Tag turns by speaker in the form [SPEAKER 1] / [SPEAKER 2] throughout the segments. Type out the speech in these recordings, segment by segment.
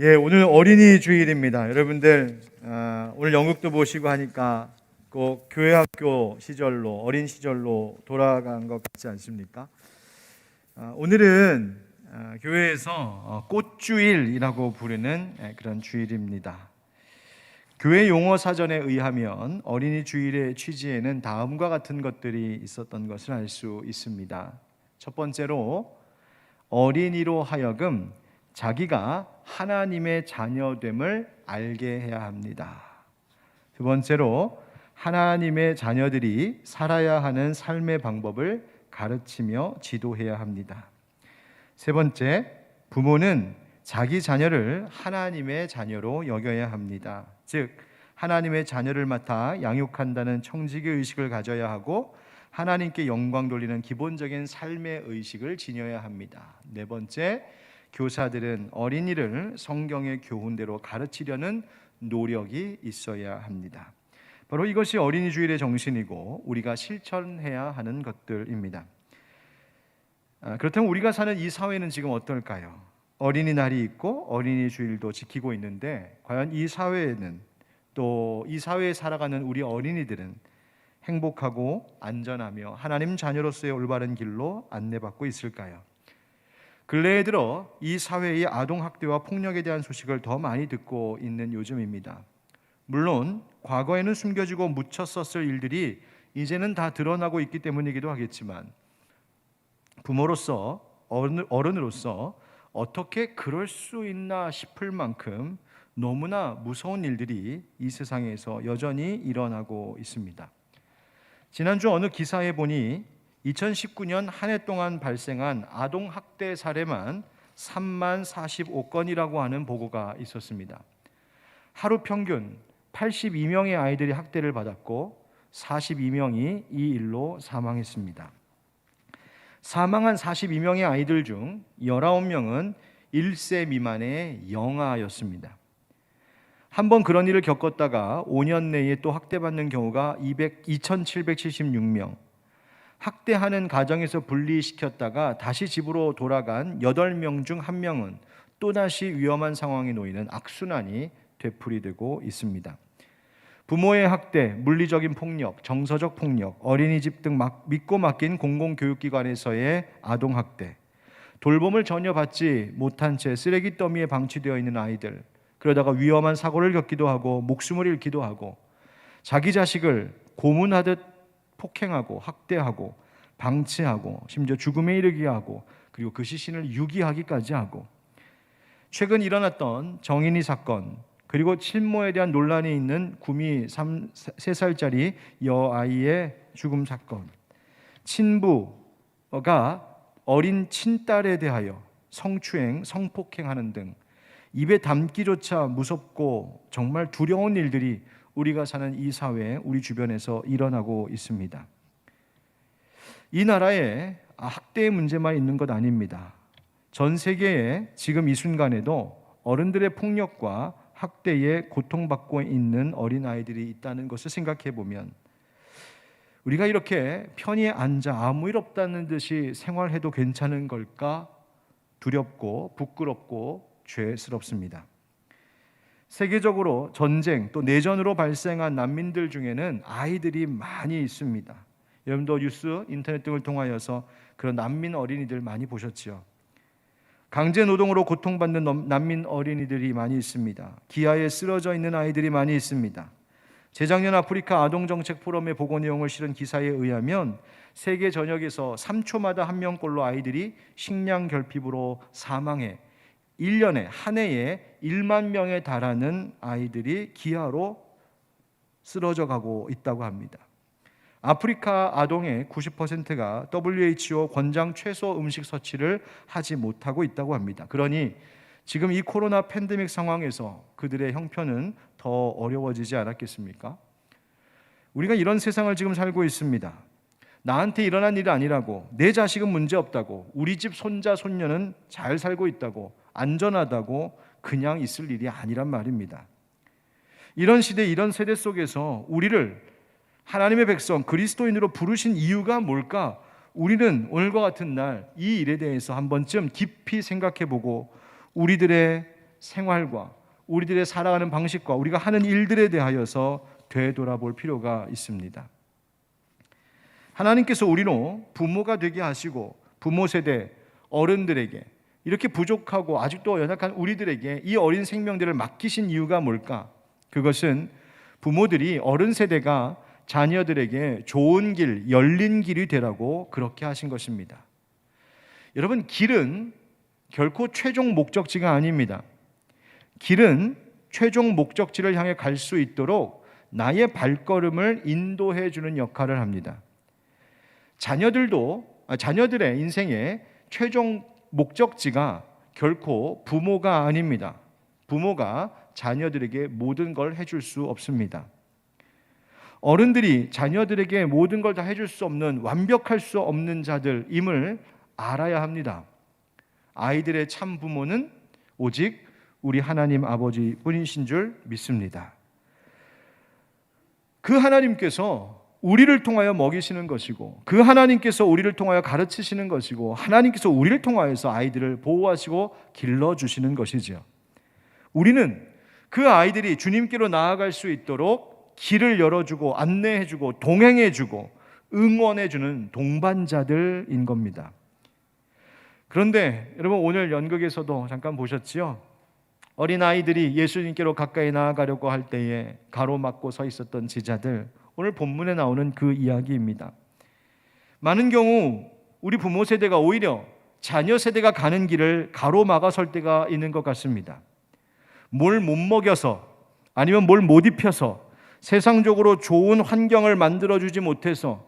[SPEAKER 1] 오늘 어린이 주일입니다. 여러분들 오늘 연극도 보시고 하니까 꼭 교회 학교 시절로, 어린 시절로 돌아간 것 같지 않습니까? 오늘은 교회에서 꽃주일이라고 부르는 그런 주일입니다. 교회 용어 사전에 의하면 어린이 주일의 취지에는 다음과 같은 것들이 있었던 것을 알 수 있습니다. 첫 번째로, 어린이로 하여금 자기가 하나님의 자녀됨을 알게 해야 합니다. 두 번째로, 하나님의 자녀들이 살아야 하는 삶의 방법을 가르치며 지도해야 합니다. 세 번째, 부모는 자기 자녀를 하나님의 자녀로 여겨야 합니다. 즉, 하나님의 자녀를 맡아 양육한다는 청지기 의식을 가져야 하고 하나님께 영광 돌리는 기본적인 삶의 의식을 지녀야 합니다. 네 번째, 교사들은 어린이를 성경의 교훈대로 가르치려는 노력이 있어야 합니다. 바로 이것이 어린이 주일의 정신이고 우리가 실천해야 하는 것들입니다. 그렇다면 우리가 사는 이 사회는 지금 어떨까요? 어린이날이 있고 어린이 주일도 지키고 있는데 과연 이 사회에는, 또 이 사회에 살아가는 우리 어린이들은 행복하고 안전하며 하나님 자녀로서의 올바른 길로 안내받고 있을까요? 근래에 들어 이 사회의 아동학대와 폭력에 대한 소식을 더 많이 듣고 있는 요즘입니다. 물론 과거에는 숨겨지고 묻혔었을 일들이 이제는 다 드러나고 있기 때문이기도 하겠지만, 부모로서, 어른으로서 어떻게 그럴 수 있나 싶을 만큼 너무나 무서운 일들이 이 세상에서 여전히 일어나고 있습니다. 지난주 어느 기사에 보니 2019년 한 해 동안 발생한 아동학대 사례만 3만 45건이라고 하는 보고가 있었습니다. 하루 평균 82명의 아이들이 학대를 받았고 42명이 이 일로 사망했습니다. 사망한 42명의 아이들 중 19명은 1세 미만의 영아였습니다. 한번 그런 일을 겪었다가 5년 내에 또 학대받는 경우가 2,776명, 학대하는 가정에서 분리시켰다가 다시 집으로 돌아간 8명 중 1명은 또다시 위험한 상황에 놓이는 악순환이 되풀이되고 있습니다. 부모의 학대, 물리적인 폭력, 정서적 폭력, 어린이집 등 믿고 맡긴 공공교육기관에서의 아동학대, 돌봄을 전혀 받지 못한 채 쓰레기 더미에 방치되어 있는 아이들, 그러다가 위험한 사고를 겪기도 하고 목숨을 잃기도 하고 자기 자식을 고문하듯 폭행하고 학대하고 방치하고 심지어 죽음에 이르게 하고 그리고 그 시신을 유기하기까지 하고, 최근 일어났던 정인이 사건, 그리고 친모에 대한 논란이 있는 구미 3살짜리 여아이의 죽음 사건, 친부가 어린 친딸에 대하여 성추행, 성폭행하는 등 입에 담기조차 무섭고 정말 두려운 일들이 우리가 사는 이 사회에, 우리 주변에서 일어나고 있습니다. 이 나라에 학대의 문제만 있는 것 아닙니다. 전 세계에 지금 이 순간에도 어른들의 폭력과 학대에 고통받고 있는 어린아이들이 있다는 것을 생각해 보면 우리가 이렇게 편히 앉아 아무 일 없다는 듯이 생활해도 괜찮은 걸까 두렵고 부끄럽고 죄스럽습니다. 세계적으로 전쟁 또 내전으로 발생한 난민들 중에는 아이들이 많이 있습니다. 여러분도 뉴스, 인터넷 등을 통하여서 그런 난민 어린이들 많이 보셨죠? 강제 노동으로 고통받는 난민 어린이들이 많이 있습니다. 기아에 쓰러져 있는 아이들이 많이 있습니다. 재작년 아프리카 아동정책 포럼의 보고 내용을 실은 기사에 의하면 세계 전역에서 3초마다 1명꼴로 아이들이 식량 결핍으로 사망해 1년에, 한 해에 1만 명에 달하는 아이들이 기아로 쓰러져 가고 있다고 합니다. 아프리카 아동의 90%가 WHO 권장 최소 음식 섭취를 하지 못하고 있다고 합니다. 그러니 지금 이 코로나 팬데믹 상황에서 그들의 형편은 더 어려워지지 않았겠습니까? 우리가 이런 세상을 지금 살고 있습니다. 나한테 일어난 일이 아니라고, 내 자식은 문제 없다고, 우리 집 손자 손녀는 잘 살고 있다고, 안전하다고 그냥 있을 일이 아니란 말입니다. 이런 시대, 이런 세대 속에서 우리를 하나님의 백성, 그리스도인으로 부르신 이유가 뭘까? 우리는 오늘과 같은 날 이 일에 대해서 한 번쯤 깊이 생각해보고 우리들의 생활과 우리들의 살아가는 방식과 우리가 하는 일들에 대하여서 되돌아볼 필요가 있습니다. 하나님께서 우리로 부모가 되게 하시고 부모 세대 어른들에게 이렇게 부족하고 아직도 연약한 우리들에게 이 어린 생명들을 맡기신 이유가 뭘까? 그것은 부모들이 어른 세대가 자녀들에게 좋은 길, 열린 길이 되라고 그렇게 하신 것입니다. 여러분, 길은 결코 최종 목적지가 아닙니다. 길은 최종 목적지를 향해 갈 수 있도록 나의 발걸음을 인도해 주는 역할을 합니다. 자녀들의 인생의 최종 목적지가 결코 부모가 아닙니다. 부모가 자녀들에게 모든 걸 해줄 수 없습니다. 어른들이 자녀들에게 모든 걸 다 해줄 수 없는, 완벽할 수 없는 자들임을 알아야 합니다. 아이들의 참 부모는 오직 우리 하나님 아버지 뿐이신 줄 믿습니다. 그 하나님께서 우리를 통하여 먹이시는 것이고, 그 하나님께서 우리를 통하여 가르치시는 것이고, 하나님께서 우리를 통하여서 아이들을 보호하시고 길러주시는 것이죠. 우리는 그 아이들이 주님께로 나아갈 수 있도록 길을 열어주고 안내해주고 동행해주고 응원해주는 동반자들인 겁니다. 그런데 여러분, 오늘 연극에서도 잠깐 보셨지요? 어린아이들이 예수님께로 가까이 나아가려고 할 때에 가로막고 서 있었던 제자들, 오늘 본문에 나오는 그 이야기입니다. 많은 경우 우리 부모 세대가 오히려 자녀 세대가 가는 길을 가로막아 설 때가 있는 것 같습니다. 뭘 못 먹여서 아니면 뭘 못 입혀서 세상적으로 좋은 환경을 만들어주지 못해서,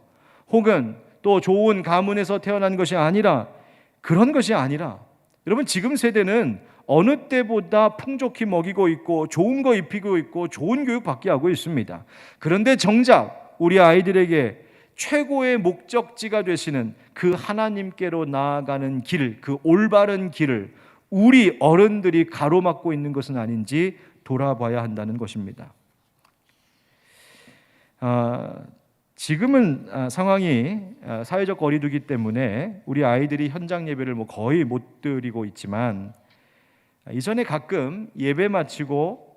[SPEAKER 1] 혹은 또 좋은 가문에서 태어난 것이 아니라, 그런 것이 아니라, 여러분, 지금 세대는 어느 때보다 풍족히 먹이고 있고 좋은 거 입히고 있고 좋은 교육 받게 하고 있습니다. 그런데 정작 우리 아이들에게 최고의 목적지가 되시는 그 하나님께로 나아가는 길, 그 올바른 길을 우리 어른들이 가로막고 있는 것은 아닌지 돌아봐야 한다는 것입니다. 지금은 상황이 사회적 거리두기 때문에 우리 아이들이 현장 예배를 거의 못 드리고 있지만, 이전에 가끔 예배 마치고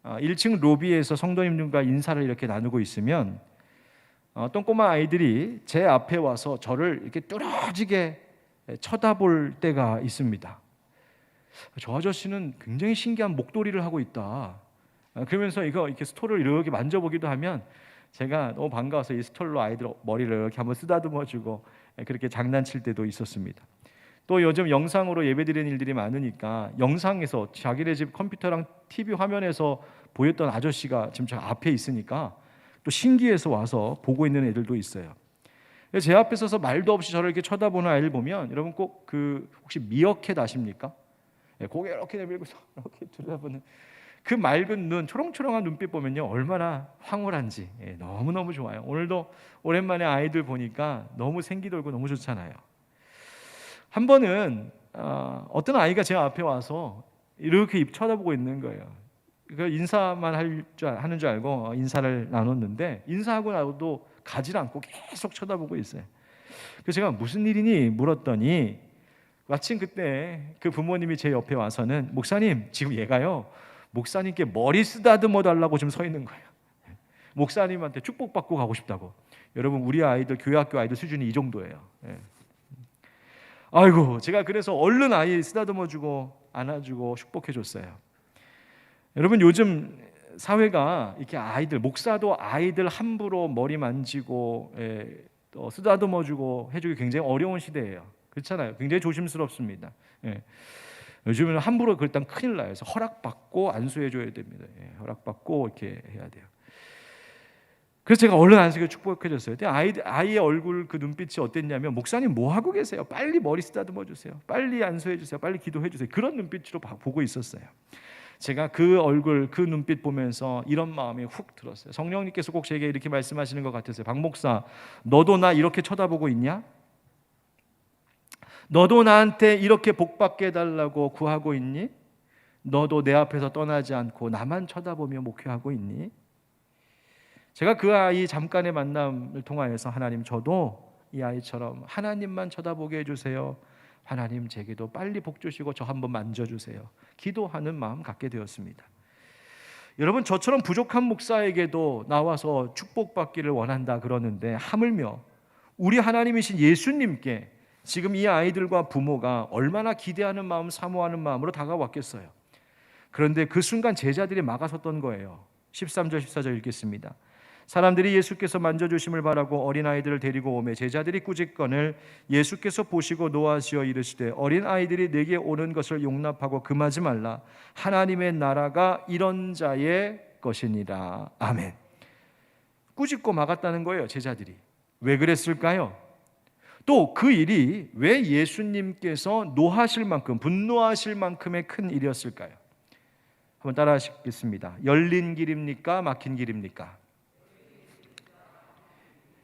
[SPEAKER 1] 1층 로비에서 성도님들과 인사를 이렇게 나누고 있으면 어떤 꼬마 아이들이 제 앞에 와서 저를 이렇게 뚫어지게 쳐다볼 때가 있습니다. 저 아저씨는 굉장히 신기한 목도리를 하고 있다. 그러면서 이렇게 스톨을 이렇게 만져보기도 하면 제가 너무 반가워서 이 스톨로 아이들 머리를 이렇게 한번 쓰다듬어주고 그렇게 장난칠 때도 있었습니다. 또 요즘 영상으로 예배드리는 일들이 많으니까 영상에서 자기네 집 컴퓨터랑 TV 화면에서 보였던 아저씨가 지금 저 앞에 있으니까 또 신기해서 와서 보고 있는 애들도 있어요. 제 앞에 서서 말도 없이 저를 이렇게 쳐다보는 아이를 보면, 여러분 꼭 혹시 미어캣 아십니까? 고개 이렇게 내밀고서 이렇게 들여다보는 그 맑은 눈, 초롱초롱한 눈빛 보면요, 얼마나 황홀한지 너무너무 좋아요. 오늘도 오랜만에 아이들 보니까 너무 생기 돌고 너무 좋잖아요. 한 번은 어떤 아이가 제 앞에 와서 이렇게 입 쳐다보고 있는 거예요. 인사만 하는 줄 알고 인사를 나눴는데, 인사하고 나도 가지를 않고 계속 쳐다보고 있어요. 그래서 제가 무슨 일이니 물었더니, 마침 그때 그 부모님이 제 옆에 와서는, 목사님, 지금 얘가요 목사님께 머리 쓰다듬어 달라고 지금 서 있는 거예요. 목사님한테 축복받고 가고 싶다고. 여러분, 우리 아이들, 교회학교 아이들 수준이 이 정도예요. 아이고, 제가 그래서 얼른 아이 쓰다듬어주고 안아주고 축복해줬어요. 여러분, 요즘 사회가 이렇게 아이들, 목사도 아이들 함부로 머리 만지고 또 쓰다듬어주고 해주기 굉장히 어려운 시대예요. 그렇잖아요. 굉장히 조심스럽습니다. 요즘은 함부로 그랬다면 큰일 나요. 그래서 허락받고 안수해줘야 됩니다. 허락받고 이렇게 해야 돼요. 그래서 제가 얼른 안수해 축복해줬어요. 아이의 얼굴 그 눈빛이 어땠냐면, 목사님 뭐 하고 계세요? 빨리 머리 쓰다듬어 주세요. 빨리 안수해 주세요. 빨리 기도해 주세요. 그런 눈빛으로 보고 있었어요. 제가 그 얼굴, 그 눈빛 보면서 이런 마음이 훅 들었어요. 성령님께서 꼭 제게 이렇게 말씀하시는 것 같았어요. 박 목사, 너도 나 이렇게 쳐다보고 있냐? 너도 나한테 이렇게 복받게 해달라고 구하고 있니? 너도 내 앞에서 떠나지 않고 나만 쳐다보며 목회하고 있니? 제가 그 아이 잠깐의 만남을 통하여서, 하나님, 저도 이 아이처럼 하나님만 쳐다보게 해주세요, 하나님 제게도 빨리 복 주시고 저 한번 만져주세요. 기도하는 마음 갖게 되었습니다. 여러분, 저처럼 부족한 목사에게도 나와서 축복받기를 원한다 그러는데 하물며 우리 하나님이신 예수님께 지금 이 아이들과 부모가 얼마나 기대하는 마음, 사모하는 마음으로 다가왔겠어요. 그런데 그 순간 제자들이 막아섰던 거예요. 13절 14절 읽겠습니다. 사람들이 예수께서 만져주심을 바라고 어린아이들을 데리고 오매 제자들이 꾸짖건을 예수께서 보시고 노하시어 이르시되 어린아이들이 내게 오는 것을 용납하고 금하지 말라. 하나님의 나라가 이런 자의 것이니라. 아멘. 꾸짖고 막았다는 거예요, 제자들이. 왜 그랬을까요? 또 그 일이 왜 예수님께서 노하실 만큼, 분노하실 만큼의 큰 일이었을까요? 한번 따라 하시겠습니다. 열린 길입니까? 막힌 길입니까?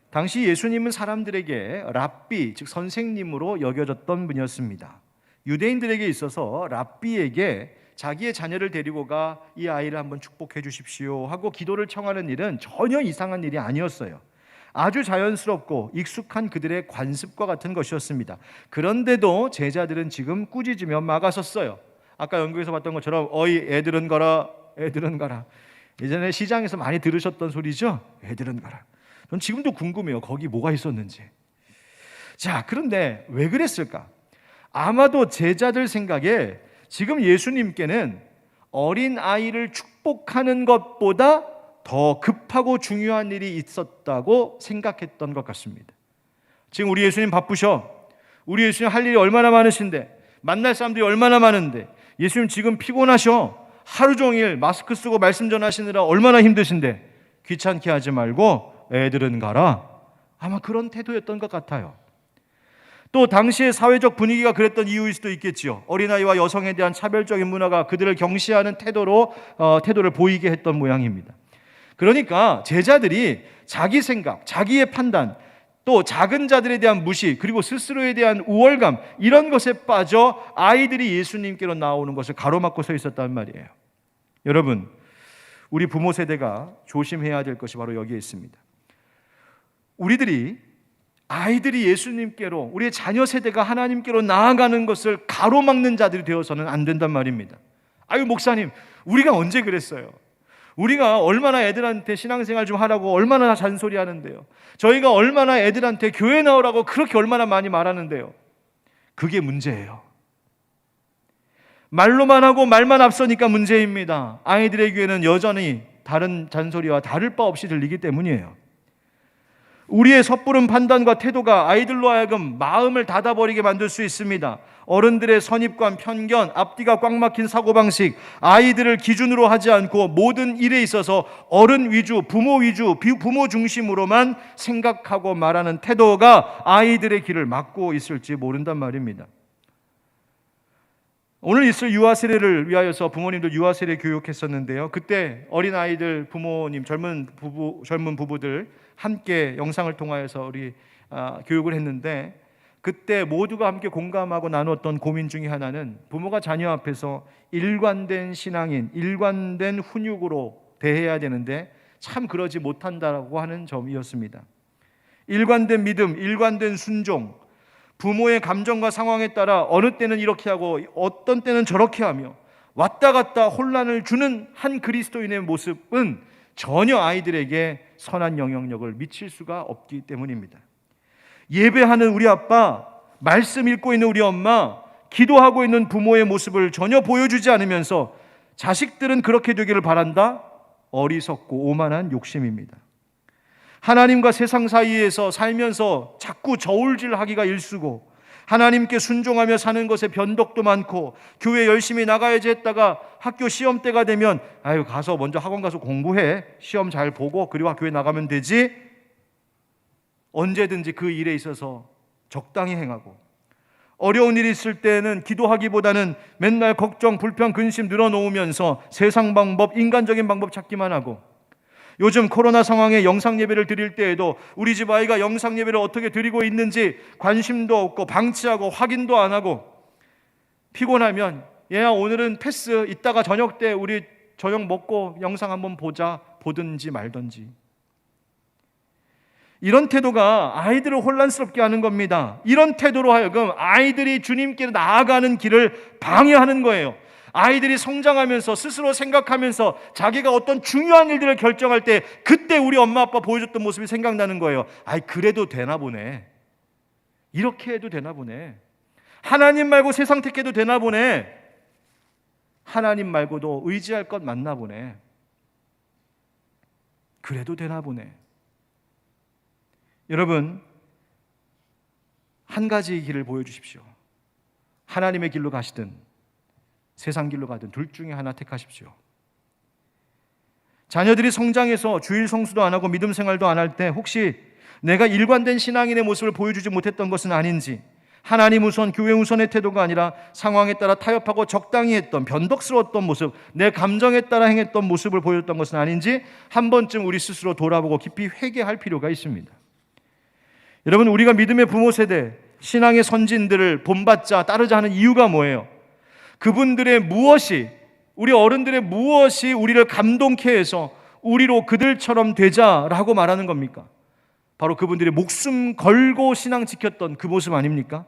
[SPEAKER 1] 당시 예수님은 사람들에게 랍비, 즉 선생님으로 여겨졌던 분이었습니다. 유대인들에게 있어서 랍비에게 자기의 자녀를 데리고 가 이 아이를 한번 축복해 주십시오 하고 기도를 청하는 일은 전혀 이상한 일이 아니었어요. 아주 자연스럽고 익숙한 그들의 관습과 같은 것이었습니다. 그런데도 제자들은 지금 꾸짖으며 막아섰어요. 아까 연극에서 봤던 것처럼 어이 애들은 가라, 애들은 가라. 예전에 시장에서 많이 들으셨던 소리죠. 애들은 가라. 전 지금도 궁금해요. 거기 뭐가 있었는지. 자, 그런데 왜 그랬을까? 아마도 제자들 생각에 지금 예수님께는 어린 아이를 축복하는 것보다 더 급하고 중요한 일이 있었다고 생각했던 것 같습니다. 지금 우리 예수님 바쁘셔. 우리 예수님 할 일이 얼마나 많으신데, 만날 사람들이 얼마나 많은데, 예수님 지금 피곤하셔. 하루 종일 마스크 쓰고 말씀 전하시느라 얼마나 힘드신데 귀찮게 하지 말고 애들은 가라. 아마 그런 태도였던 것 같아요. 또 당시의 사회적 분위기가 그랬던 이유일 수도 있겠지요. 어린아이와 여성에 대한 차별적인 문화가 그들을 경시하는 태도를 보이게 했던 모양입니다. 그러니까 제자들이 자기 생각, 자기의 판단, 또 작은 자들에 대한 무시, 그리고 스스로에 대한 우월감, 이런 것에 빠져 아이들이 예수님께로 나오는 것을 가로막고 서 있었단 말이에요. 여러분, 우리 부모 세대가 조심해야 될 것이 바로 여기에 있습니다. 아이들이 예수님께로, 우리의 자녀 세대가 하나님께로 나아가는 것을 가로막는 자들이 되어서는 안 된단 말입니다. 아유, 목사님, 우리가 언제 그랬어요? 우리가 얼마나 애들한테 신앙생활 좀 하라고 얼마나 잔소리 하는데요. 저희가 얼마나 애들한테 교회 나오라고 그렇게 얼마나 많이 말하는데요. 그게 문제예요. 말로만 하고 말만 앞서니까 문제입니다. 아이들의 귀에는 여전히 다른 잔소리와 다를 바 없이 들리기 때문이에요. 우리의 섣부른 판단과 태도가 아이들로 하여금 마음을 닫아버리게 만들 수 있습니다. 어른들의 선입관, 편견, 앞뒤가 꽉 막힌 사고방식, 아이들을 기준으로 하지 않고 모든 일에 있어서 어른 위주, 부모 위주, 부모 중심으로만 생각하고 말하는 태도가 아이들의 길을 막고 있을지 모른단 말입니다. 오늘 있을 유아 세례를 위하여서 부모님도 유아 세례 교육했었는데요. 그때 어린 아이들 부모님, 젊은 부부들 함께 영상을 통하여서 우리 교육을 했는데, 그때 모두가 함께 공감하고 나눴던 고민 중에 하나는 부모가 자녀 앞에서 일관된 신앙인, 일관된 훈육으로 대해야 되는데 참 그러지 못한다고 하는 점이었습니다. 일관된 믿음, 일관된 순종, 부모의 감정과 상황에 따라 어느 때는 이렇게 하고 어떤 때는 저렇게 하며 왔다 갔다 혼란을 주는 한 그리스도인의 모습은 전혀 아이들에게 선한 영향력을 미칠 수가 없기 때문입니다. 예배하는 우리 아빠, 말씀 읽고 있는 우리 엄마, 기도하고 있는 부모의 모습을 전혀 보여주지 않으면서 자식들은 그렇게 되기를 바란다? 어리석고 오만한 욕심입니다. 하나님과 세상 사이에서 살면서 자꾸 저울질하기가 일쑤고, 하나님께 순종하며 사는 것에 변덕도 많고, 교회 열심히 나가야지 했다가 학교 시험 때가 되면 가서 먼저 학원 가서 공부해, 시험 잘 보고 그리고 교회 나가면 되지, 언제든지 그 일에 있어서 적당히 행하고, 어려운 일이 있을 때는 기도하기보다는 맨날 걱정, 불평, 근심 늘어놓으면서 세상 방법, 인간적인 방법 찾기만 하고, 요즘 코로나 상황에 영상 예배를 드릴 때에도 우리 집 아이가 영상 예배를 어떻게 드리고 있는지 관심도 없고 방치하고 확인도 안 하고, 피곤하면 얘야 오늘은 패스, 이따가 저녁 때 우리 저녁 먹고 영상 한번 보자, 보든지 말든지. 이런 태도가 아이들을 혼란스럽게 하는 겁니다. 이런 태도로 하여금 아이들이 주님께 나아가는 길을 방해하는 거예요. 아이들이 성장하면서 스스로 생각하면서 자기가 어떤 중요한 일들을 결정할 때 그때 우리 엄마 아빠 보여줬던 모습이 생각나는 거예요. 아이, 그래도 되나 보네. 이렇게 해도 되나 보네. 하나님 말고 세상 택해도 되나 보네. 하나님 말고도 의지할 것 맞나 보네. 그래도 되나 보네. 여러분, 한 가지 길을 보여주십시오. 하나님의 길로 가시든 세상 길로 가든 둘 중에 하나 택하십시오. 자녀들이 성장해서 주일 성수도 안 하고 믿음 생활도 안 할 때 혹시 내가 일관된 신앙인의 모습을 보여주지 못했던 것은 아닌지, 하나님 우선, 교회 우선의 태도가 아니라 상황에 따라 타협하고 적당히 했던 변덕스러웠던 모습, 내 감정에 따라 행했던 모습을 보여줬던 것은 아닌지 한 번쯤 우리 스스로 돌아보고 깊이 회개할 필요가 있습니다. 여러분, 우리가 믿음의 부모 세대, 신앙의 선진들을 본받자 따르자 하는 이유가 뭐예요? 그분들의 무엇이, 우리 어른들의 무엇이 우리를 감동케 해서 우리로 그들처럼 되자라고 말하는 겁니까? 바로 그분들이 목숨 걸고 신앙 지켰던 그 모습 아닙니까?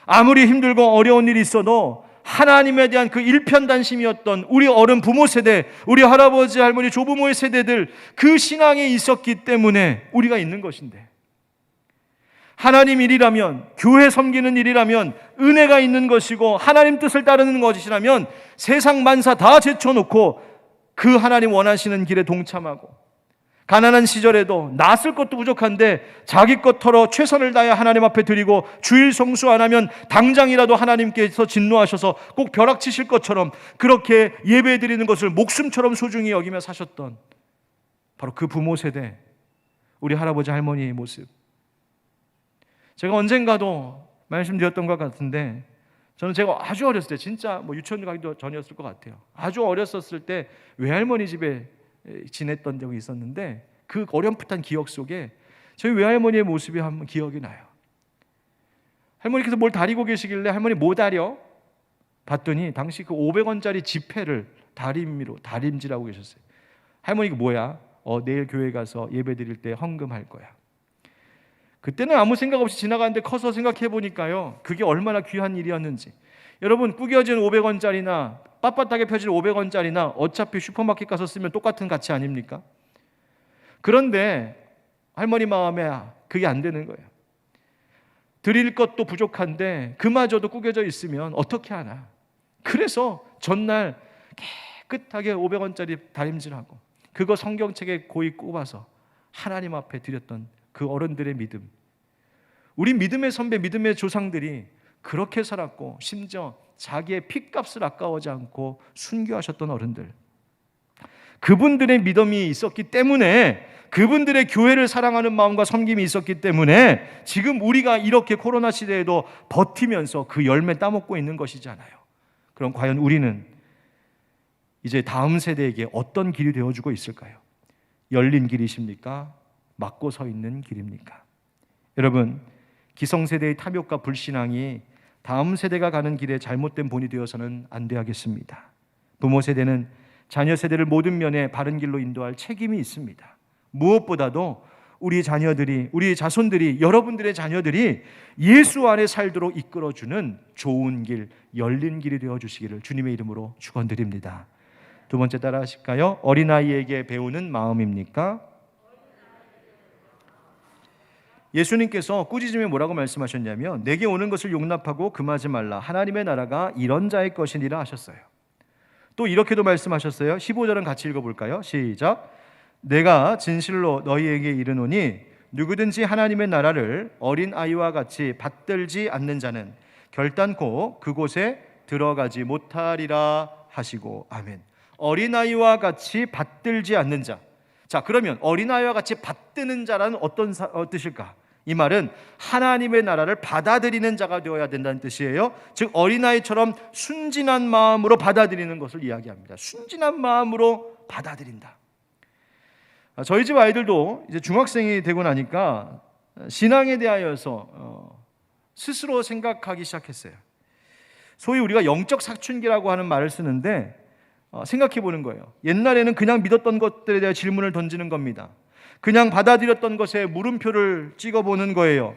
[SPEAKER 1] 아무리 힘들고 어려운 일이 있어도 하나님에 대한 그 일편단심이었던 우리 어른 부모 세대, 우리 할아버지 할머니 조부모의 세대들, 그 신앙에 있었기 때문에 우리가 있는 것인데, 하나님 일이라면, 교회 섬기는 일이라면 은혜가 있는 것이고 하나님 뜻을 따르는 것이라면 세상 만사 다 제쳐놓고 그 하나님 원하시는 길에 동참하고, 가난한 시절에도 나 쓸 것도 부족한데 자기 것 털어 최선을 다해 하나님 앞에 드리고 주일 성수 안 하면 당장이라도 하나님께서 진노하셔서 꼭 벼락치실 것처럼 그렇게 예배 드리는 것을 목숨처럼 소중히 여기며 사셨던 바로 그 부모 세대, 우리 할아버지 할머니의 모습. 제가 언젠가도 말씀드렸던 것 같은데, 저는 제가 아주 어렸을 때, 진짜 유치원 가기도 전이었을 것 같아요. 아주 어렸었을 때 외할머니 집에 지냈던 적이 있었는데, 그 어렴풋한 기억 속에 저희 외할머니의 모습이 한번 기억이 나요. 할머니께서 뭘 다리고 계시길래 할머니 뭐 다려? 봤더니 당시 그 500원짜리 지폐를 다림질하고 계셨어요. 할머니가 뭐야? 내일 교회 가서 예배 드릴 때 헌금할 거야. 그때는 아무 생각 없이 지나가는데 커서 생각해 보니까요, 그게 얼마나 귀한 일이었는지. 여러분, 구겨진 500원짜리나 빳빳하게 펴진 500원짜리나 어차피 슈퍼마켓 가서 쓰면 똑같은 가치 아닙니까? 그런데 할머니 마음에 그게 안 되는 거예요. 드릴 것도 부족한데 그마저도 구겨져 있으면 어떻게 하나. 그래서 전날 깨끗하게 500원짜리 다림질하고 그거 성경책에 고이 꼽아서 하나님 앞에 드렸던 그 어른들의 믿음. 우리 믿음의 선배, 믿음의 조상들이 그렇게 살았고, 심지어 자기의 핏값을 아까워하지 않고 순교하셨던 어른들, 그분들의 믿음이 있었기 때문에, 그분들의 교회를 사랑하는 마음과 섬김이 있었기 때문에 지금 우리가 이렇게 코로나 시대에도 버티면서 그 열매 따먹고 있는 것이잖아요. 그럼 과연 우리는 이제 다음 세대에게 어떤 길이 되어주고 있을까요? 열린 길이십니까? 막고 서 있는 길입니까? 여러분, 기성세대의 탐욕과 불신앙이 다음 세대가 가는 길에 잘못된 본이 되어서는 안 되겠습니다. 부모 세대는 자녀 세대를 모든 면에 바른 길로 인도할 책임이 있습니다. 무엇보다도 우리 자녀들이, 우리 자손들이, 여러분들의 자녀들이 예수 안에 살도록 이끌어주는 좋은 길, 열린 길이 되어주시기를 주님의 이름으로 축원드립니다. 두 번째 따라 하실까요? 어린아이에게 배우는 마음입니까? 예수님께서 꾸짖음에 뭐라고 말씀하셨냐면, 내게 오는 것을 용납하고 금하지 말라. 하나님의 나라가 이런 자의 것이니라 하셨어요. 또 이렇게도 말씀하셨어요. 15절은 같이 읽어볼까요? 시작. 내가 진실로 너희에게 이르노니 누구든지 하나님의 나라를 어린아이와 같이 받들지 않는 자는 결단코 그곳에 들어가지 못하리라 하시고. 아멘. 어린아이와 같이 받들지 않는 자. 자, 그러면 어린아이와 같이 받드는 자라는 어떤 뜻일까? 이 말은 하나님의 나라를 받아들이는 자가 되어야 된다는 뜻이에요. 즉 어린아이처럼 순진한 마음으로 받아들이는 것을 이야기합니다. 순진한 마음으로 받아들인다. 저희 집 아이들도 이제 중학생이 되고 나니까 신앙에 대하여서 스스로 생각하기 시작했어요. 소위 우리가 영적 사춘기라고 하는 말을 쓰는데 생각해 보는 거예요. 옛날에는 그냥 믿었던 것들에 대해 질문을 던지는 겁니다. 그냥 받아들였던 것에 물음표를 찍어보는 거예요.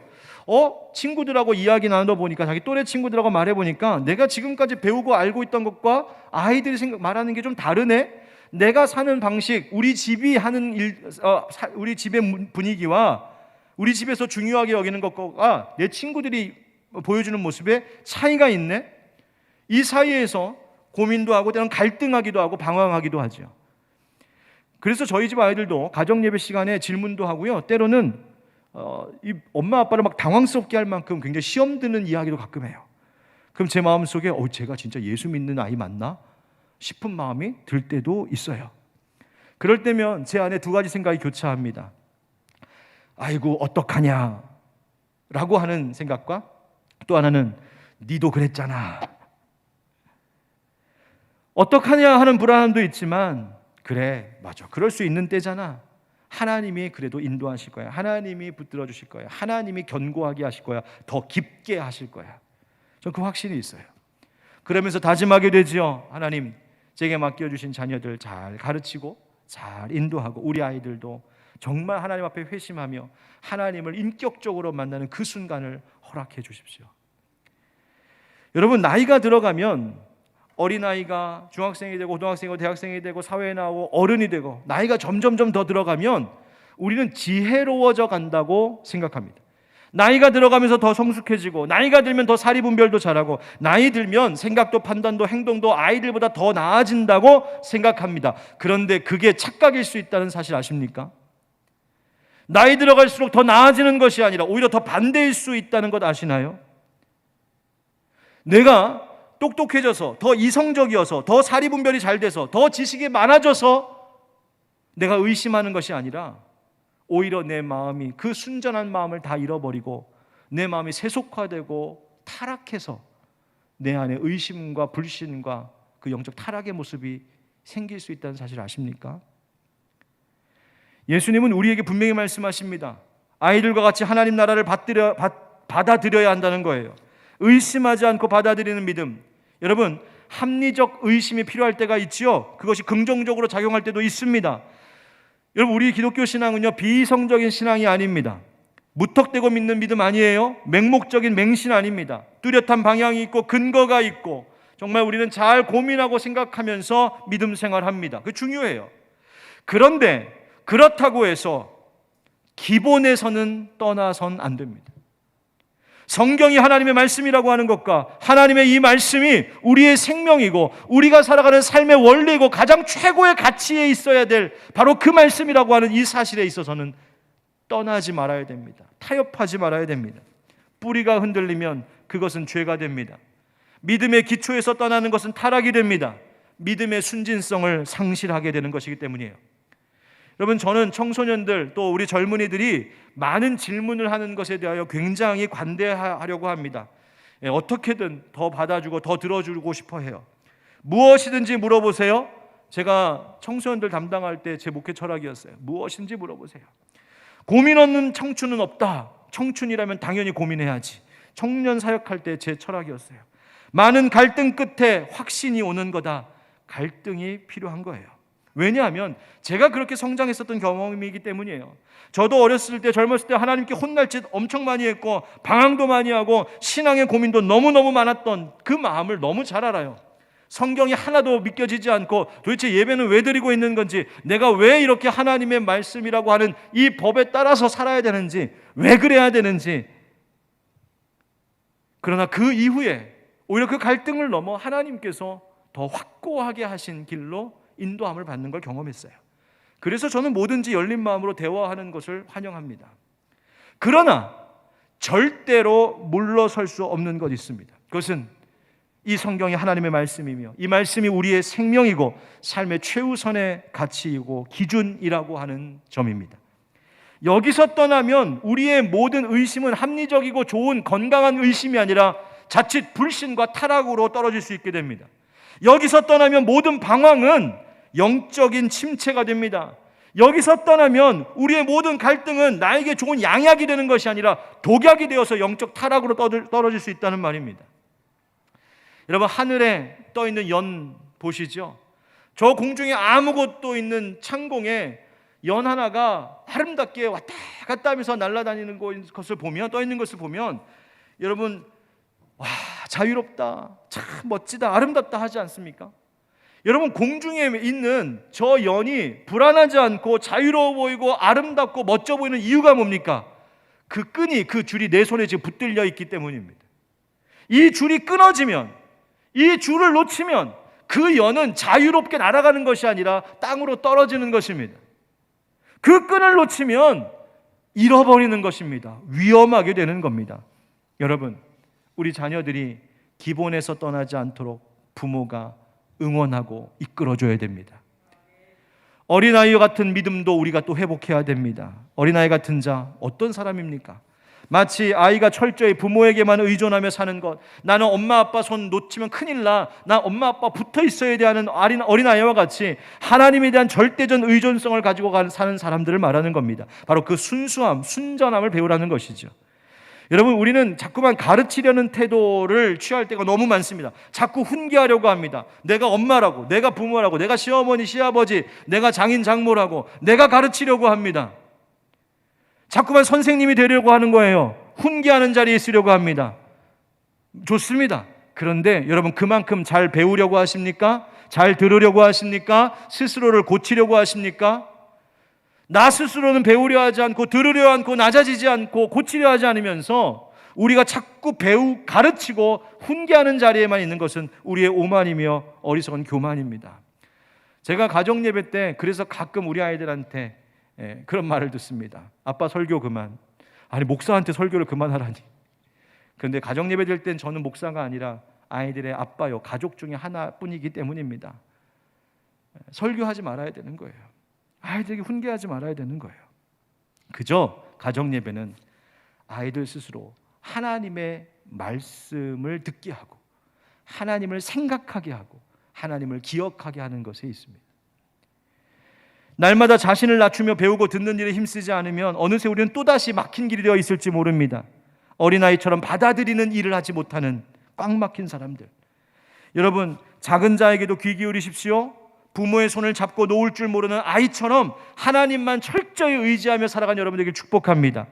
[SPEAKER 1] 친구들하고 이야기 나눠보니까, 자기 또래 친구들하고 말해보니까 내가 지금까지 배우고 알고 있던 것과 아이들이 말하는 게 좀 다르네? 내가 사는 방식, 우리 집이 하는 우리 집의 분위기와 우리 집에서 중요하게 여기는 것과 내 친구들이 보여주는 모습에 차이가 있네? 이 사이에서 고민도 하고 때로는 갈등하기도 하고 방황하기도 하죠. 그래서 저희 집 아이들도 가정예배 시간에 질문도 하고요, 때로는 이 엄마 아빠를 막 당황스럽게 할 만큼 굉장히 시험 드는 이야기도 가끔 해요. 그럼 제 마음속에 제가 진짜 예수 믿는 아이 맞나 싶은 마음이 들 때도 있어요. 그럴 때면 제 안에 두 가지 생각이 교차합니다. 아이고 어떡하냐 라고 하는 생각과, 또 하나는 니도 그랬잖아. 어떡하냐 하는 불안함도 있지만, 그래 맞아, 그럴 수 있는 때잖아. 하나님이 그래도 인도하실 거야. 하나님이 붙들어 주실 거야. 하나님이 견고하게 하실 거야. 더 깊게 하실 거야. 전 그 확신이 있어요. 그러면서 다짐하게 되지요. 하나님, 제게 맡겨주신 자녀들 잘 가르치고 잘 인도하고, 우리 아이들도 정말 하나님 앞에 회심하며 하나님을 인격적으로 만나는 그 순간을 허락해 주십시오. 여러분, 나이가 들어가면 어린아이가 중학생이 되고 고등학생이 되고 대학생이 되고 사회에 나오고 어른이 되고, 나이가 점점점 더 들어가면 우리는 지혜로워져 간다고 생각합니다. 나이가 들어가면서 더 성숙해지고, 나이가 들면 더 사리분별도 잘하고, 나이 들면 생각도 판단도 행동도 아이들보다 더 나아진다고 생각합니다. 그런데 그게 착각일 수 있다는 사실 아십니까? 나이 들어갈수록 더 나아지는 것이 아니라 오히려 더 반대일 수 있다는 것 아시나요? 내가 똑똑해져서, 더 이성적이어서, 더 사리분별이 잘 돼서, 더 지식이 많아져서 내가 의심하는 것이 아니라, 오히려 내 마음이 그 순전한 마음을 다 잃어버리고 내 마음이 세속화되고 타락해서 내 안에 의심과 불신과 그 영적 타락의 모습이 생길 수 있다는 사실 아십니까? 예수님은 우리에게 분명히 말씀하십니다. 아이들과 같이 하나님 나라를 받아들여야 한다는 거예요. 의심하지 않고 받아들이는 믿음. 여러분, 합리적 의심이 필요할 때가 있지요. 그것이 긍정적으로 작용할 때도 있습니다. 여러분, 우리 기독교 신앙은요, 비이성적인 신앙이 아닙니다. 무턱대고 믿는 믿음 아니에요. 맹목적인 맹신 아닙니다. 뚜렷한 방향이 있고 근거가 있고, 정말 우리는 잘 고민하고 생각하면서 믿음 생활합니다. 그게 중요해요. 그런데 그렇다고 해서 기본에서는 떠나선 안 됩니다. 성경이 하나님의 말씀이라고 하는 것과 하나님의 이 말씀이 우리의 생명이고 우리가 살아가는 삶의 원리이고 가장 최고의 가치에 있어야 될 바로 그 말씀이라고 하는 이 사실에 있어서는 떠나지 말아야 됩니다. 타협하지 말아야 됩니다. 뿌리가 흔들리면 그것은 죄가 됩니다. 믿음의 기초에서 떠나는 것은 타락이 됩니다. 믿음의 순진성을 상실하게 되는 것이기 때문이에요. 여러분, 저는 청소년들 또 우리 젊은이들이 많은 질문을 하는 것에 대하여 굉장히 관대하려고 합니다. 어떻게든 더 받아주고 더 들어주고 싶어 해요. 무엇이든지 물어보세요. 제가 청소년들 담당할 때 제 목회 철학이었어요. 무엇인지 물어보세요. 고민 없는 청춘은 없다. 청춘이라면 당연히 고민해야지. 청년 사역할 때 제 철학이었어요. 많은 갈등 끝에 확신이 오는 거다. 갈등이 필요한 거예요. 왜냐하면 제가 그렇게 성장했었던 경험이기 때문이에요. 저도 어렸을 때, 젊었을 때 하나님께 혼날 짓 엄청 많이 했고 방황도 많이 하고 신앙의 고민도 너무너무 많았던 그 마음을 너무 잘 알아요. 성경이 하나도 믿겨지지 않고 도대체 예배는 왜 드리고 있는 건지, 내가 왜 이렇게 하나님의 말씀이라고 하는 이 법에 따라서 살아야 되는지, 왜 그래야 되는지. 그러나 그 이후에 오히려 그 갈등을 넘어 하나님께서 더 확고하게 하신 길로 인도함을 받는 걸 경험했어요. 그래서 저는 뭐든지 열린 마음으로 대화하는 것을 환영합니다. 그러나 절대로 물러설 수 없는 것이 있습니다. 그것은 이 성경이 하나님의 말씀이며 이 말씀이 우리의 생명이고 삶의 최우선의 가치이고 기준이라고 하는 점입니다. 여기서 떠나면 우리의 모든 의심은 합리적이고 좋은 건강한 의심이 아니라 자칫 불신과 타락으로 떨어질 수 있게 됩니다. 여기서 떠나면 모든 방황은 영적인 침체가 됩니다. 여기서 떠나면 우리의 모든 갈등은 나에게 좋은 양약이 되는 것이 아니라 독약이 되어서 영적 타락으로 떨어질 수 있다는 말입니다. 여러분, 하늘에 떠 있는 연 보시죠? 저 공중에 아무것도 있는 창공에 연 하나가 아름답게 왔다 갔다 하면서 날아다니는 것을 보면, 떠 있는 것을 보면 여러분, 와, 자유롭다, 참 멋지다, 아름답다 하지 않습니까? 여러분, 공중에 있는 저 연이 불안하지 않고 자유로워 보이고 아름답고 멋져 보이는 이유가 뭡니까? 그 끈이, 그 줄이 내 손에 지금 붙들려 있기 때문입니다. 이 줄이 끊어지면, 이 줄을 놓치면 그 연은 자유롭게 날아가는 것이 아니라 땅으로 떨어지는 것입니다. 그 끈을 놓치면 잃어버리는 것입니다. 위험하게 되는 겁니다. 여러분, 우리 자녀들이 기본에서 떠나지 않도록 부모가 응원하고 이끌어줘야 됩니다. 어린아이와 같은 믿음도 우리가 또 회복해야 됩니다. 어린아이 같은 자, 어떤 사람입니까? 마치 아이가 철저히 부모에게만 의존하며 사는 것, 나는 엄마 아빠 손 놓치면 큰일 나, 나 엄마 아빠 붙어 있어야 돼 하는 어린아이와 같이 하나님에 대한 절대적 의존성을 가지고 사는 사람들을 말하는 겁니다. 바로 그 순수함, 순전함을 배우라는 것이죠. 여러분, 우리는 자꾸만 가르치려는 태도를 취할 때가 너무 많습니다. 자꾸 훈계하려고 합니다. 내가 엄마라고, 내가 부모라고, 내가 시어머니, 시아버지, 내가 장인, 장모라고 내가 가르치려고 합니다. 자꾸만 선생님이 되려고 하는 거예요. 훈계하는 자리에 있으려고 합니다. 좋습니다. 그런데 여러분, 그만큼 잘 배우려고 하십니까? 잘 들으려고 하십니까? 스스로를 고치려고 하십니까? 나 스스로는 배우려 하지 않고, 들으려 않고, 낮아지지 않고, 고치려 하지 않으면서 우리가 자꾸 가르치고 훈계하는 자리에만 있는 것은 우리의 오만이며 어리석은 교만입니다. 제가 가정예배 때 그래서 가끔 우리 아이들한테 그런 말을 듣습니다. 아빠 설교 그만. 아니, 목사한테 설교를 그만하라니. 그런데 가정예배 될 땐 저는 목사가 아니라 아이들의 아빠요, 가족 중에 하나뿐이기 때문입니다. 설교하지 말아야 되는 거예요. 아이들에게 훈계하지 말아야 되는 거예요. 그저 가정예배는 아이들 스스로 하나님의 말씀을 듣게 하고, 하나님을 생각하게 하고, 하나님을 기억하게 하는 것에 있습니다. 날마다 자신을 낮추며 배우고 듣는 일에 힘쓰지 않으면 어느새 우리는 또다시 막힌 길이 되어 있을지 모릅니다. 어린아이처럼 받아들이는 일을 하지 못하는 꽉 막힌 사람들. 여러분, 작은 자에게도 귀 기울이십시오. 부모의 손을 잡고 놓을 줄 모르는 아이처럼 하나님만 철저히 의지하며 살아간 여러분에게 축복합니다.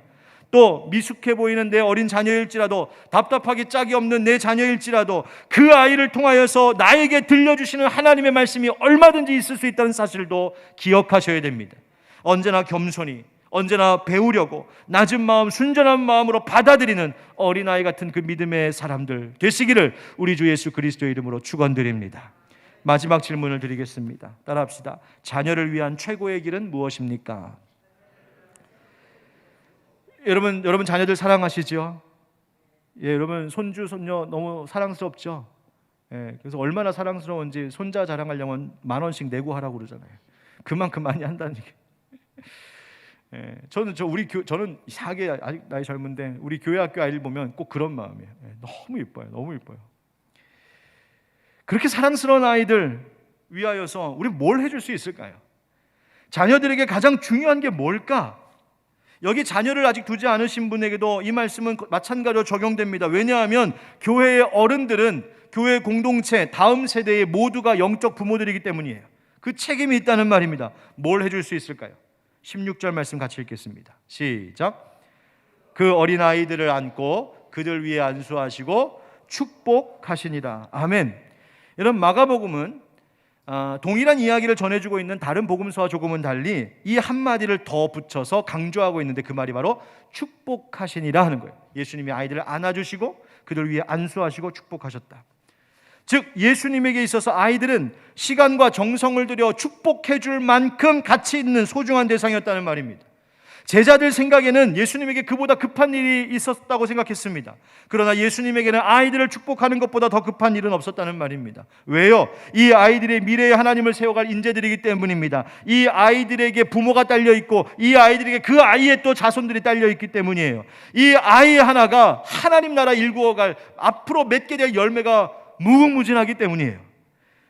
[SPEAKER 1] 또 미숙해 보이는 내 어린 자녀일지라도, 답답하기 짝이 없는 내 자녀일지라도 그 아이를 통하여서 나에게 들려주시는 하나님의 말씀이 얼마든지 있을 수 있다는 사실도 기억하셔야 됩니다. 언제나 겸손히, 언제나 배우려고 낮은 마음, 순전한 마음으로 받아들이는 어린아이 같은 그 믿음의 사람들 되시기를 우리 주 예수 그리스도의 이름으로 축원드립니다. 마지막 질문을 드리겠습니다. 따라합시다. 자녀를 위한 최고의 길은 무엇입니까? 여러분 자녀들 사랑하시죠? 예, 여러분 손주 손녀 너무 사랑스럽죠? 예, 그래서 얼마나 사랑스러운지 손자 자랑하려면 10,000원씩 내고 하라고 그러잖아요. 그만큼 많이 한다는 얘기. 예, 저는 이상하게 아직 나이 젊은데 우리 교회 학교 아이를 보면 꼭 그런 마음이에요. 예, 너무 예뻐요, 너무 예뻐요. 그렇게 사랑스러운 아이들 위하여서 우리 뭘 해줄 수 있을까요? 자녀들에게 가장 중요한 게 뭘까? 여기 자녀를 아직 두지 않으신 분에게도 이 말씀은 마찬가지로 적용됩니다. 왜냐하면 교회의 어른들은 교회 공동체, 다음 세대의 모두가 영적 부모들이기 때문이에요. 그 책임이 있다는 말입니다. 뭘 해줄 수 있을까요? 16절 말씀 같이 읽겠습니다. 시작. 그 어린아이들을 안고 그들 위에 안수하시고 축복하시니라. 아멘. 여러분, 마가복음은 동일한 이야기를 전해주고 있는 다른 복음서와 조금은 달리 이 한마디를 더 붙여서 강조하고 있는데 그 말이 바로 축복하시니라 하는 거예요. 예수님이 아이들을 안아주시고 그들 위에 안수하시고 축복하셨다. 즉 예수님에게 있어서 아이들은 시간과 정성을 들여 축복해 줄 만큼 가치 있는 소중한 대상이었다는 말입니다. 제자들 생각에는 예수님에게 그보다 급한 일이 있었다고 생각했습니다. 그러나 예수님에게는 아이들을 축복하는 것보다 더 급한 일은 없었다는 말입니다. 왜요? 이 아이들의 미래에 하나님을 세워갈 인재들이기 때문입니다. 이 아이들에게 부모가 딸려 있고 이 아이들에게 그 아이의 또 자손들이 딸려 있기 때문이에요. 이 아이 하나가 하나님 나라 일구어갈 앞으로 맺게 될 열매가 무궁무진하기 때문이에요.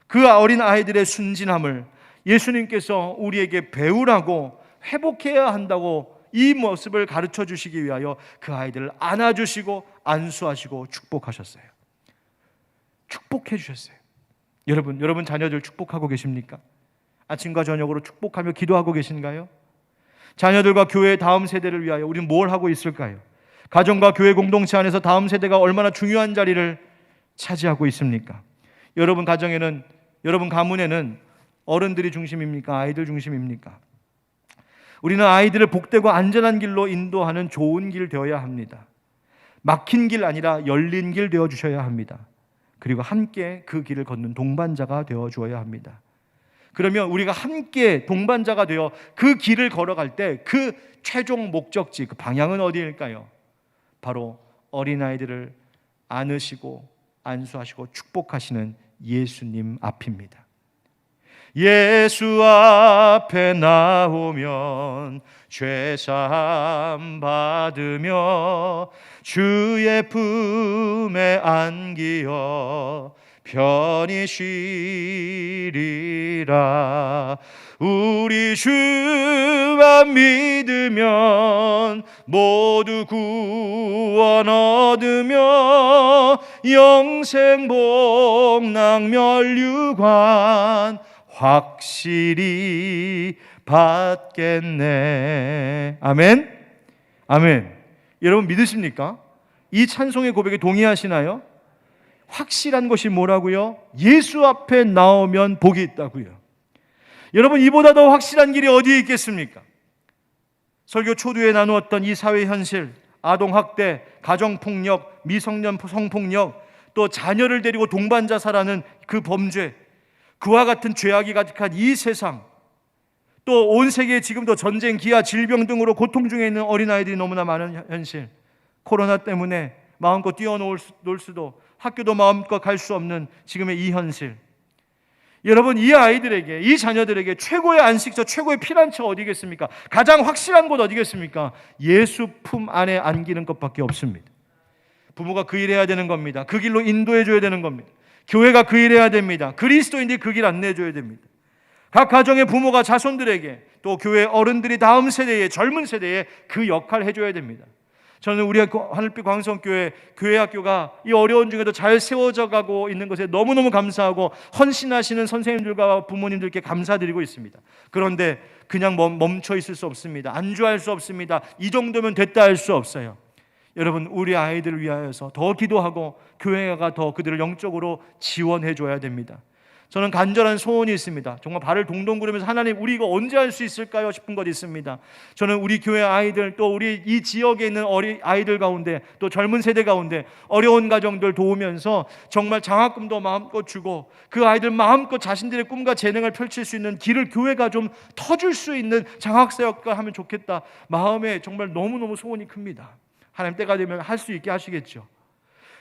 [SPEAKER 1] 그 어린 아이들의 순진함을 예수님께서 우리에게 배우라고, 회복해야 한다고 이 모습을 가르쳐 주시기 위하여 그 아이들을 안아주시고 안수하시고 축복하셨어요. 축복해 주셨어요. 여러분 자녀들 축복하고 계십니까? 아침과 저녁으로 축복하며 기도하고 계신가요? 자녀들과 교회의 다음 세대를 위하여 우리는 뭘 하고 있을까요? 가정과 교회 공동체 안에서 다음 세대가 얼마나 중요한 자리를 차지하고 있습니까? 여러분 가정에는, 여러분 가문에는 어른들이 중심입니까? 아이들 중심입니까? 우리는 아이들을 복되고 안전한 길로 인도하는 좋은 길 되어야 합니다. 막힌 길 아니라 열린 길 되어 주셔야 합니다. 그리고 함께 그 길을 걷는 동반자가 되어 주어야 합니다. 그러면 우리가 함께 동반자가 되어 그 길을 걸어갈 때 그 최종 목적지, 그 방향은 어디일까요? 바로 어린아이들을 안으시고 안수하시고 축복하시는 예수님 앞입니다. 예수 앞에 나오면 죄사함 받으며 주의 품에 안기어 편히 쉬리라. 우리 주만 믿으면 모두 구원 얻으며 영생 복락 면류관 확실히 받겠네. 아멘. 아멘. 여러분 믿으십니까? 이 찬송의 고백에 동의하시나요? 확실한 것이 뭐라고요? 예수 앞에 나오면 복이 있다고요. 여러분, 이보다 더 확실한 길이 어디에 있겠습니까? 설교 초두에 나누었던 이 사회 현실, 아동학대, 가정폭력, 미성년 성폭력, 또 자녀를 데리고 동반자 살아는 그 범죄, 그와 같은 죄악이 가득한 이 세상, 또 온 세계에 지금도 전쟁, 기아, 질병 등으로 고통 중에 있는 어린아이들이 너무나 많은 현실, 코로나 때문에 마음껏 뛰어놀 수도, 학교도 마음껏 갈 수 없는 지금의 이 현실, 여러분, 이 아이들에게, 이 자녀들에게 최고의 안식처, 최고의 피난처 어디겠습니까? 가장 확실한 곳 어디겠습니까? 예수 품 안에 안기는 것밖에 없습니다. 부모가 그 일해야 되는 겁니다. 그 길로 인도해 줘야 되는 겁니다. 교회가 그 일해야 됩니다. 그리스도인들이 그 길 안내해 줘야 됩니다. 각 가정의 부모가 자손들에게, 또 교회 어른들이 다음 세대에, 젊은 세대에 그 역할을 해줘야 됩니다. 저는 우리 하늘빛 광성교회 교회학교가 이 어려운 중에도 잘 세워져 가고 있는 것에 너무너무 감사하고 헌신하시는 선생님들과 부모님들께 감사드리고 있습니다. 그런데 그냥 멈춰 있을 수 없습니다. 안주할 수 없습니다. 이 정도면 됐다 할 수 없어요. 여러분, 우리 아이들을 위하여서 더 기도하고 교회가 더 그들을 영적으로 지원해 줘야 됩니다. 저는 간절한 소원이 있습니다. 정말 발을 동동 구르면서 하나님, 우리 이거 언제 할 수 있을까요? 싶은 것 있습니다. 저는 우리 교회 아이들, 또 우리 이 지역에 있는 어린 아이들 가운데, 또 젊은 세대 가운데 어려운 가정들 도우면서 정말 장학금도 마음껏 주고 그 아이들 마음껏 자신들의 꿈과 재능을 펼칠 수 있는 길을 교회가 좀 터줄 수 있는 장학사역과 하면 좋겠다. 마음에 정말 너무너무 소원이 큽니다. 하나님 때가 되면 할 수 있게 하시겠죠.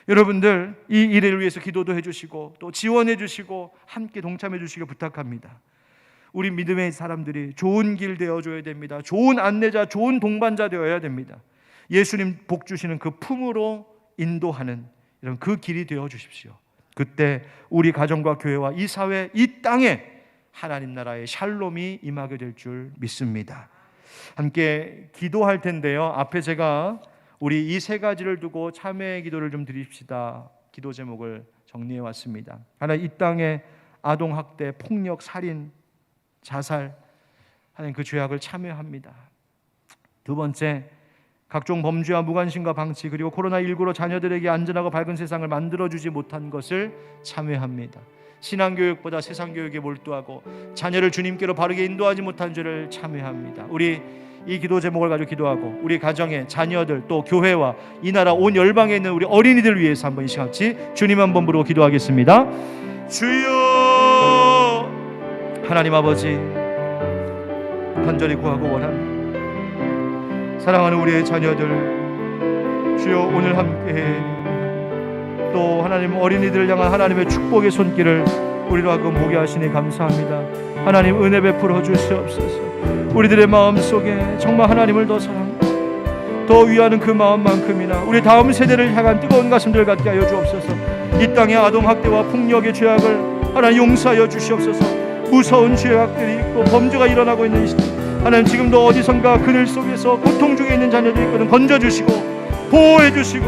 [SPEAKER 1] 여러분들 이 일을 위해서 기도도 해주시고 또 지원해 주시고 함께 동참해 주시길 부탁합니다. 우리 믿음의 사람들이 좋은 길 되어줘야 됩니다. 좋은 안내자, 좋은 동반자 되어야 됩니다. 예수님 복 주시는 그 품으로 인도하는 이런 그 길이 되어 주십시오. 그때 우리 가정과 교회와 이 사회, 이 땅에 하나님 나라의 샬롬이 임하게 될 줄 믿습니다. 함께 기도할 텐데요. 앞에 제가 우리 이 세 가지를 두고 참회의 기도를 좀 드립시다. 기도 제목을 정리해 왔습니다. 하나, 이 땅에 아동학대, 폭력, 살인, 자살 하는 그 죄악을 참회합니다. 두 번째, 각종 범죄와 무관심과 방치, 그리고 코로나19로 자녀들에게 안전하고 밝은 세상을 만들어주지 못한 것을 참회합니다. 신앙교육보다 세상교육에 몰두하고 자녀를 주님께로 바르게 인도하지 못한 죄를 참회합니다. 우리 이 기도 제목을 가지고 기도하고 우리 가정의 자녀들, 또 교회와 이 나라 온 열방에 있는 우리 어린이들 위해서 한번 이 시간 같이 주님 한번 부르고 기도하겠습니다. 주여, 하나님 아버지, 간절히 구하고 원합니다. 사랑하는 우리의 자녀들, 주여 오늘 함께 또 하나님 어린이들을 향한 하나님의 축복의 손길을 우리로 하여금 보게 하시니 감사합니다. 하나님 은혜 베풀어 주시옵소서. 우리들의 마음속에 정말 하나님을 더 사랑하고 더 위하는 그 마음만큼이나 우리 다음 세대를 향한 뜨거운 가슴들 갖게 하여 주옵소서. 이 땅의 아동학대와 폭력의 죄악을 하나님 용서하여 주시옵소서. 무서운 죄악들이 있고 범죄가 일어나고 있는 이 시대, 하나님 지금도 어디선가 그늘 속에서 고통 중에 있는 자녀들이 있거든 건져주시고 보호해 주시고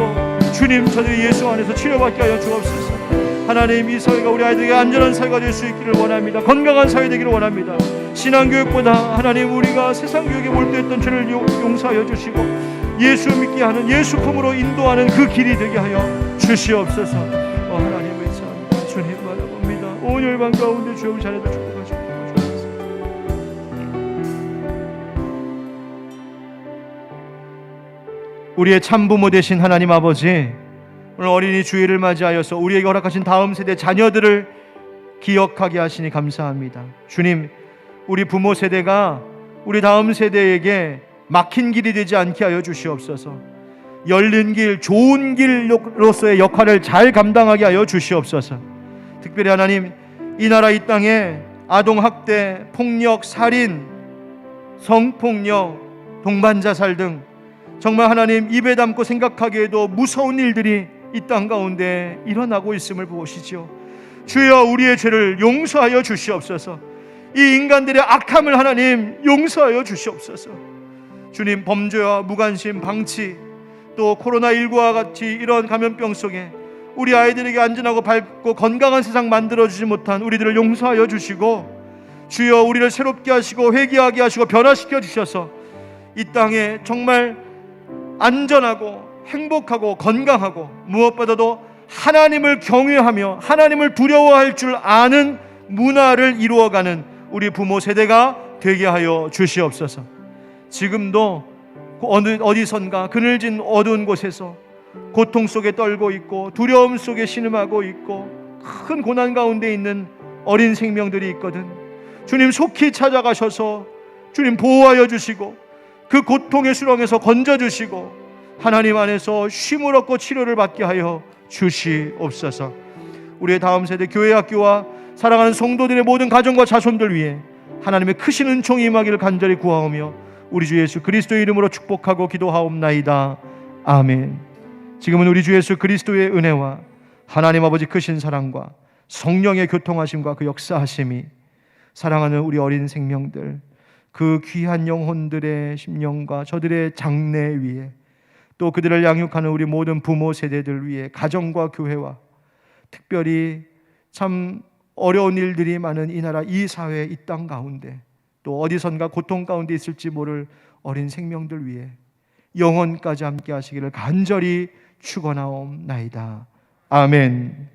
[SPEAKER 1] 주님, 저들이 예수 안에서 치료받게 하여 주옵소서. 하나님, 이 사회가 우리 아이들에게 안전한 사회가 될 수 있기를 원합니다. 건강한 사회 되기를 원합니다. 신앙교육보다 하나님, 우리가 세상 교육에 몰두했던 죄를 용서하여 주시고 예수 믿게 하는, 예수 품으로 인도하는 그 길이 되게 하여 주시옵소서. 하나님 의지합니다. 주님 바라봅니다. 오늘 밤 가운데 주여 자녀들 축복하시옵소서. 우리의 참부모 되신 하나님 아버지, 오늘 어린이 주일을 맞이하여서 우리에게 허락하신 다음 세대 자녀들을 기억하게 하시니 감사합니다. 주님, 우리 부모 세대가 우리 다음 세대에게 막힌 길이 되지 않게 하여 주시옵소서. 열린 길, 좋은 길로서의 역할을 잘 감당하게 하여 주시옵소서. 특별히 하나님, 이 나라 이 땅에 아동학대, 폭력, 살인, 성폭력, 동반자살 등 정말 하나님, 입에 담고 생각하기에도 무서운 일들이 이 땅 가운데 일어나고 있음을 보시죠. 주여, 우리의 죄를 용서하여 주시옵소서. 이 인간들의 악함을 하나님 용서하여 주시옵소서. 주님, 범죄와 무관심, 방치, 또 코로나19와 같이 이런 감염병 속에 우리 아이들에게 안전하고 밝고 건강한 세상 만들어주지 못한 우리들을 용서하여 주시고, 주여, 우리를 새롭게 하시고 회개하게 하시고 변화시켜 주셔서 이 땅에 정말 안전하고 행복하고 건강하고 무엇보다도 하나님을 경외하며 하나님을 두려워할 줄 아는 문화를 이루어가는 우리 부모 세대가 되게 하여 주시옵소서. 지금도 어디선가 그늘진 어두운 곳에서 고통 속에 떨고 있고 두려움 속에 신음하고 있고 큰 고난 가운데 있는 어린 생명들이 있거든. 주님, 속히 찾아가셔서 주님 보호하여 주시고 그 고통의 수렁에서 건져주시고 하나님 안에서 쉼을 얻고 치료를 받게 하여 주시옵소서. 우리의 다음 세대 교회, 학교와 사랑하는 성도들의 모든 가정과 자손들 위해 하나님의 크신 은총이 임하기를 간절히 구하오며 우리 주 예수 그리스도의 이름으로 축복하고 기도하옵나이다. 아멘. 지금은 우리 주 예수 그리스도의 은혜와 하나님 아버지 크신 사랑과 성령의 교통하심과 그 역사하심이 사랑하는 우리 어린 생명들, 그 귀한 영혼들의 심령과 저들의 장래 위에, 또 그들을 양육하는 우리 모든 부모 세대들 위해, 가정과 교회와 특별히 참 어려운 일들이 많은 이 나라, 이 사회, 이 땅 가운데 또 어디선가 고통 가운데 있을지 모를 어린 생명들 위해 영원까지 함께 하시기를 간절히 축원하옵나이다. 아멘.